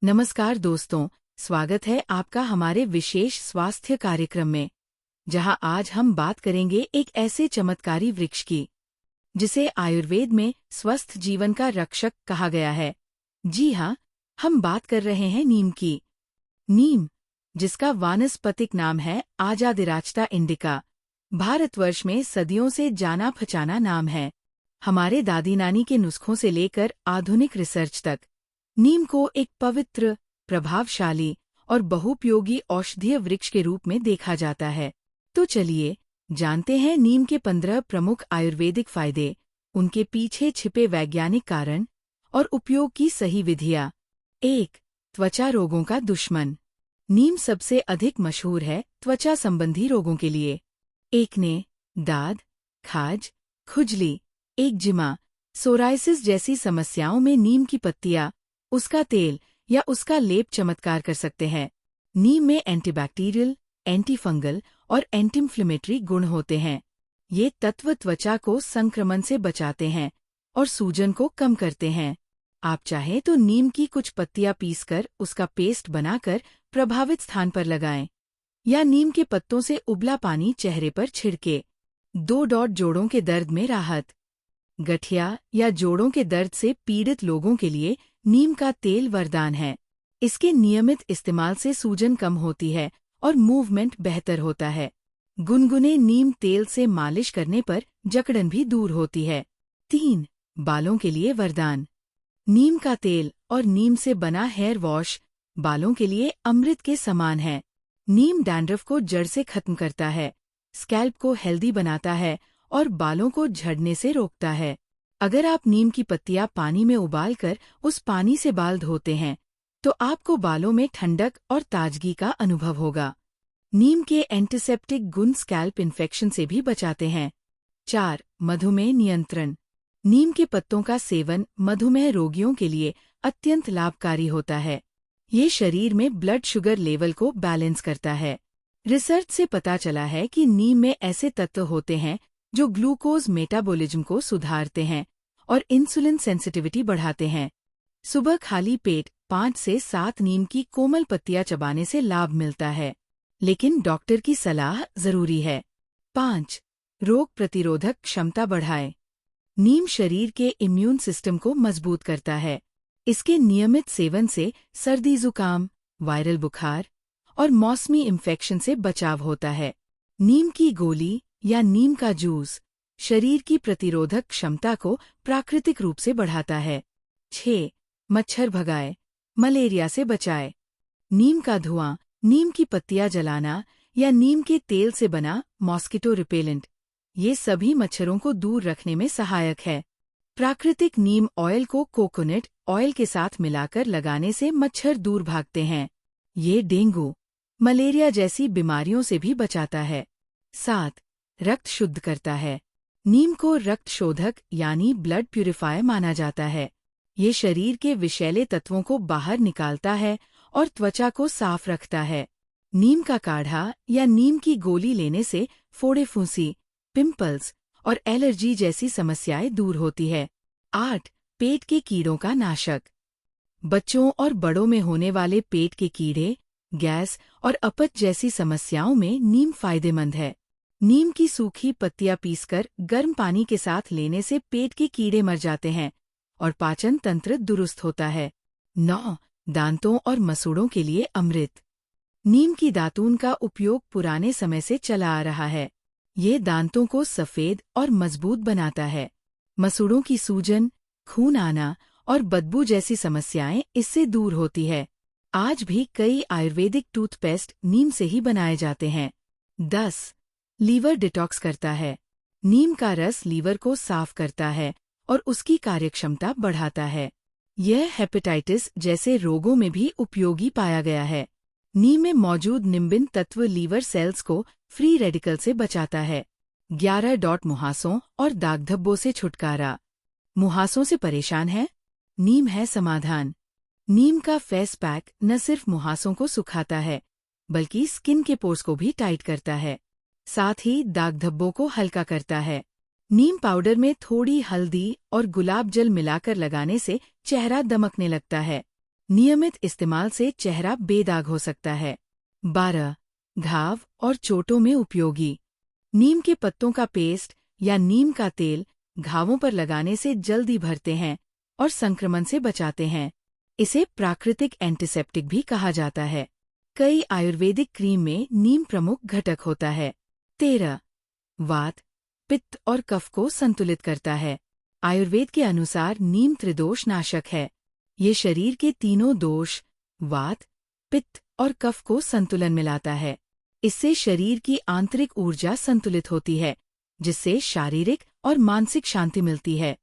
नमस्कार दोस्तों, स्वागत है आपका हमारे विशेष स्वास्थ्य कार्यक्रम में, जहां आज हम बात करेंगे एक ऐसे चमत्कारी वृक्ष की, जिसे आयुर्वेद में स्वस्थ जीवन का रक्षक कहा गया है। जी हाँ, हम बात कर रहे हैं नीम की। नीम, जिसका वानस्पतिक नाम है आजादिराच्ता इंडिका, भारतवर्ष में सदियों से जाना पहचाना नाम है। हमारे दादी नानी के नुस्खों से लेकर आधुनिक रिसर्च तक नीम को एक पवित्र, प्रभावशाली और बहुपयोगी औषधीय वृक्ष के रूप में देखा जाता है। तो चलिए जानते हैं नीम के 15 प्रमुख आयुर्वेदिक फायदे, उनके पीछे छिपे वैज्ञानिक कारण और उपयोग की सही विधियाँ। 1. त्वचा रोगों का दुश्मन। नीम सबसे अधिक मशहूर है त्वचा संबंधी रोगों के लिए। एक्ने, दाद, खाज, खुजली, एक्जिमा, सोराइसिस जैसी समस्याओं में नीम की पत्तियां, उसका तेल या उसका लेप चमत्कार कर सकते हैं। नीम में एंटीबैक्टीरियल, एंटीफंगल और एंटीइंफ्लेमेटरी गुण होते हैं। ये तत्व त्वचा को संक्रमण से बचाते हैं और सूजन को कम करते हैं। आप चाहें तो नीम की कुछ पत्तियां पीसकर उसका पेस्ट बनाकर प्रभावित स्थान पर लगाएं, या नीम के पत्तों से उबला पानी चेहरे पर छिड़के। 2. जोड़ों के दर्द में राहत। गठिया या जोड़ों के दर्द से पीड़ित लोगों के लिए नीम का तेल वरदान है। इसके नियमित इस्तेमाल से सूजन कम होती है और मूवमेंट बेहतर होता है। गुनगुने नीम तेल से मालिश करने पर जकड़न भी दूर होती है। 3. बालों के लिए वरदान। नीम का तेल और नीम से बना हेयर वॉश बालों के लिए अमृत के समान है। नीम डैंड्रफ को जड़ से खत्म करता है, स्कैल्प को हेल्दी बनाता है और बालों को झड़ने से रोकता है। अगर आप नीम की पत्तियां पानी में उबालकर उस पानी से बाल धोते हैं, तो आपको बालों में ठंडक और ताजगी का अनुभव होगा। नीम के एंटीसेप्टिक गुण स्कैल्प इन्फेक्शन से भी बचाते हैं। 4. मधुमेह नियंत्रण। नीम के पत्तों का सेवन मधुमेह रोगियों के लिए अत्यंत लाभकारी होता है। ये शरीर में ब्लड शुगर लेवल को बैलेंस करता है। रिसर्च से पता चला है कि नीम में ऐसे तत्व होते हैं जो ग्लूकोज मेटाबॉलिज्म को सुधारते हैं और इंसुलिन सेंसिटिविटी बढ़ाते हैं। सुबह खाली पेट 5 से 7 नीम की कोमल पत्तियां चबाने से लाभ मिलता है, लेकिन डॉक्टर की सलाह जरूरी है। 5. रोग प्रतिरोधक क्षमता बढ़ाए। नीम शरीर के इम्यून सिस्टम को मजबूत करता है। इसके नियमित सेवन से सर्दी जुकाम, वायरल बुखार और मौसमी इन्फेक्शन से बचाव होता है। नीम की गोली या नीम का जूस शरीर की प्रतिरोधक क्षमता को प्राकृतिक रूप से बढ़ाता है। 6. मच्छर भगाए, मलेरिया से बचाए। नीम का धुआं, नीम की पत्तियां जलाना या नीम के तेल से बना मॉस्किटो रिपेलेंट, ये सभी मच्छरों को दूर रखने में सहायक है। प्राकृतिक नीम ऑयल को कोकोनट ऑयल के साथ मिलाकर लगाने से मच्छर दूर भागते हैं। ये डेंगू, मलेरिया जैसी बीमारियों से भी बचाता है। 7. रक्त शुद्ध करता है। नीम को रक्त शोधक यानी ब्लड प्यूरिफायर माना जाता है। ये शरीर के विषैले तत्वों को बाहर निकालता है और त्वचा को साफ रखता है। नीम का काढ़ा या नीम की गोली लेने से फोड़े फुंसी, पिंपल्स और एलर्जी जैसी समस्याएं दूर होती है। 8. पेट के कीड़ों का नाशक। बच्चों और बड़ों में होने वाले पेट के कीड़े, गैस और अपच जैसी समस्याओं में नीम फायदेमंद है। नीम की सूखी पत्तियां पीसकर गर्म पानी के साथ लेने से पेट के कीड़े मर जाते हैं और पाचन तंत्र दुरुस्त होता है। 9. दांतों और मसूड़ों के लिए अमृत। नीम की दातून का उपयोग पुराने समय से चला आ रहा है। ये दांतों को सफेद और मजबूत बनाता है। मसूड़ों की सूजन, खून आना और बदबू जैसी समस्याएं इससे दूर होती है। आज भी कई आयुर्वेदिक टूथपेस्ट नीम से ही बनाए जाते हैं। 10. लीवर डिटॉक्स करता है। नीम का रस लीवर को साफ करता है और उसकी कार्यक्षमता बढ़ाता है। यह हेपेटाइटिस जैसे रोगों में भी उपयोगी पाया गया है। नीम में मौजूद निम्बिन तत्व लीवर सेल्स को फ्री रेडिकल से बचाता है। 11. मुहासों और दाग धब्बों से छुटकारा। मुहासों से परेशान है? नीम है समाधान। नीम का फेस पैक न सिर्फ मुहासों को सुखाता है, बल्कि स्किन के पोर्स को भी टाइट करता है। साथ ही दाग धब्बों को हल्का करता है। नीम पाउडर में थोड़ी हल्दी और गुलाब जल मिलाकर लगाने से चेहरा दमकने लगता है। नियमित इस्तेमाल से चेहरा बेदाग हो सकता है। 12. घाव और चोटों में उपयोगी। नीम के पत्तों का पेस्ट या नीम का तेल घावों पर लगाने से जल्दी भरते हैं और संक्रमण से बचाते हैं। इसे प्राकृतिक एंटीसेप्टिक भी कहा जाता है। कई आयुर्वेदिक क्रीम में नीम प्रमुख घटक होता है। 13. वात, पित्त और कफ को संतुलित करता है। आयुर्वेद के अनुसार नीम त्रिदोष नाशक है। ये शरीर के तीनों दोष वात, पित्त और कफ को संतुलन में लाता है। इससे शरीर की आंतरिक ऊर्जा संतुलित होती है, जिससे शारीरिक और मानसिक शांति मिलती है।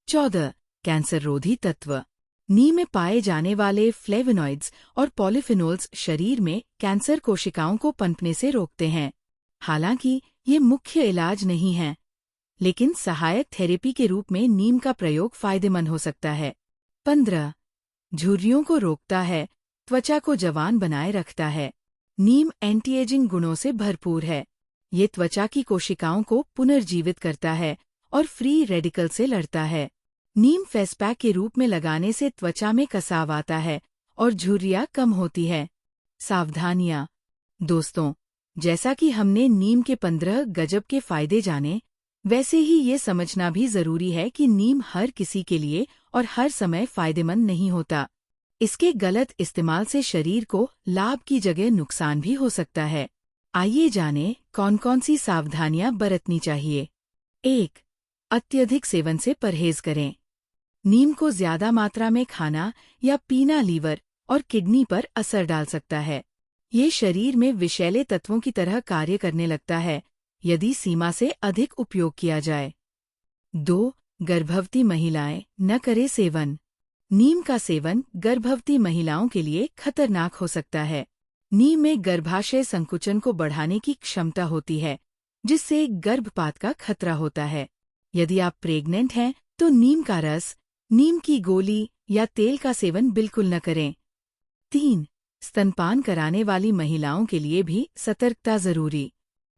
14. कैंसर रोधी तत्व। नीम में पाए जाने वाले फ्लेवोनॉइड्स और पॉलीफिनोल्स शरीर में कैंसर कोशिकाओं को पनपने से रोकते हैं। हालांकि ये मुख्य इलाज नहीं है, लेकिन सहायक थेरेपी के रूप में नीम का प्रयोग फायदेमंद हो सकता है। 15. झुर्रियों को रोकता है, त्वचा को जवान बनाए रखता है। नीम एंटी एजिंग गुणों से भरपूर है। ये त्वचा की कोशिकाओं को पुनर्जीवित करता है और फ्री रेडिकल से लड़ता है। नीम फेस पैक के रूप में लगाने से त्वचा में कसाव आता है और झुर्रियां कम होती है। सावधानियां। दोस्तों, जैसा कि हमने नीम के 15 गजब के फायदे जाने, वैसे ही ये समझना भी जरूरी है कि नीम हर किसी के लिए और हर समय फायदेमंद नहीं होता। इसके गलत इस्तेमाल से शरीर को लाभ की जगह नुकसान भी हो सकता है। आइए जानें कौन कौन सी सावधानियां बरतनी चाहिए। 1. अत्यधिक सेवन से परहेज करें। नीम को ज्यादा मात्रा में खाना या पीना लीवर और किडनी पर असर डाल सकता है। ये शरीर में विषैले तत्वों की तरह कार्य करने लगता है यदि सीमा से अधिक उपयोग किया जाए। 2. गर्भवती महिलाएं न करें सेवन। नीम का सेवन गर्भवती महिलाओं के लिए खतरनाक हो सकता है। नीम में गर्भाशय संकुचन को बढ़ाने की क्षमता होती है, जिससे गर्भपात का खतरा होता है। यदि आप प्रेग्नेंट हैं तो नीम का रस, नीम की गोली या तेल का सेवन बिल्कुल न करें। 3. स्तनपान कराने वाली महिलाओं के लिए भी सतर्कता जरूरी।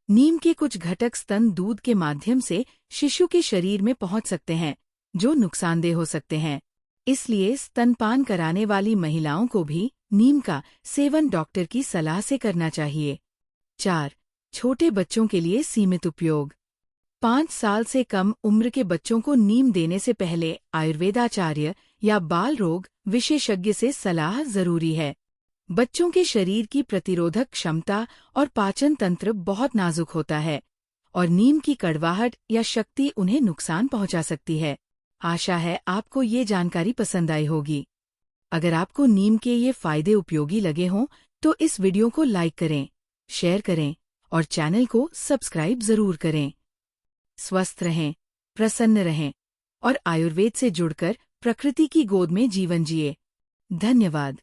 नीम के कुछ घटक स्तन दूध के माध्यम से शिशु के शरीर में पहुंच सकते हैं, जो नुकसानदेह हो सकते हैं। इसलिए स्तनपान कराने वाली महिलाओं को भी नीम का सेवन डॉक्टर की सलाह से करना चाहिए। 4. छोटे बच्चों के लिए सीमित उपयोग। 5 साल से कम उम्र के बच्चों को नीम देने से पहले आयुर्वेदाचार्य या बाल रोग विशेषज्ञ से सलाह जरूरी है। बच्चों के शरीर की प्रतिरोधक क्षमता और पाचन तंत्र बहुत नाजुक होता है और नीम की कड़वाहट या शक्ति उन्हें नुकसान पहुंचा सकती है। आशा है आपको ये जानकारी पसंद आई होगी। अगर आपको नीम के ये फायदे उपयोगी लगे हों तो इस वीडियो को लाइक करें, शेयर करें और चैनल को सब्सक्राइब जरूर करें। स्वस्थ रहें, प्रसन्न रहें और आयुर्वेद से जुड़कर प्रकृति की गोद में जीवन जिए। धन्यवाद।